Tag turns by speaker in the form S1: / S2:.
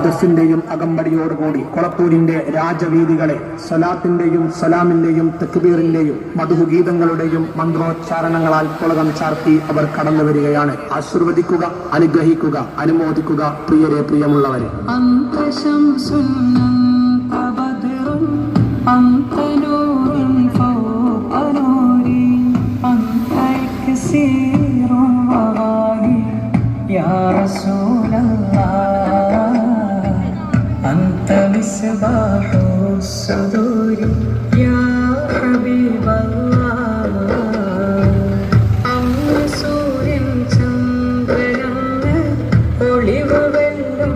S1: ദഫിന്റെയും അകമ്പടിയോടുകൂടി കൊളത്തൂരിന്റെ രാജവീതികളെ സ്വലാത്തിന്റെയും സലാമിന്റെയും തക്ബീറിന്റെയും മധുഗീതങ്ങളുടെയും മന്ത്രോച്ചാരണങ്ങളാൽ പുളകം ചാർത്തി അവർ കടന്നു വരികയാണ്. ആശീർവദിക്കുക, അനുഗ്രഹിക്കുക, അനുമോദിക്കുക പ്രിയരെ, പ്രിയമുള്ളവരെ.
S2: أنت مصباح الصدور يا حبيب الله അങ്ങ് സൂര്യൻ ചന്ദ്രനങ്ങ് ഒളിവ് വെല്ലും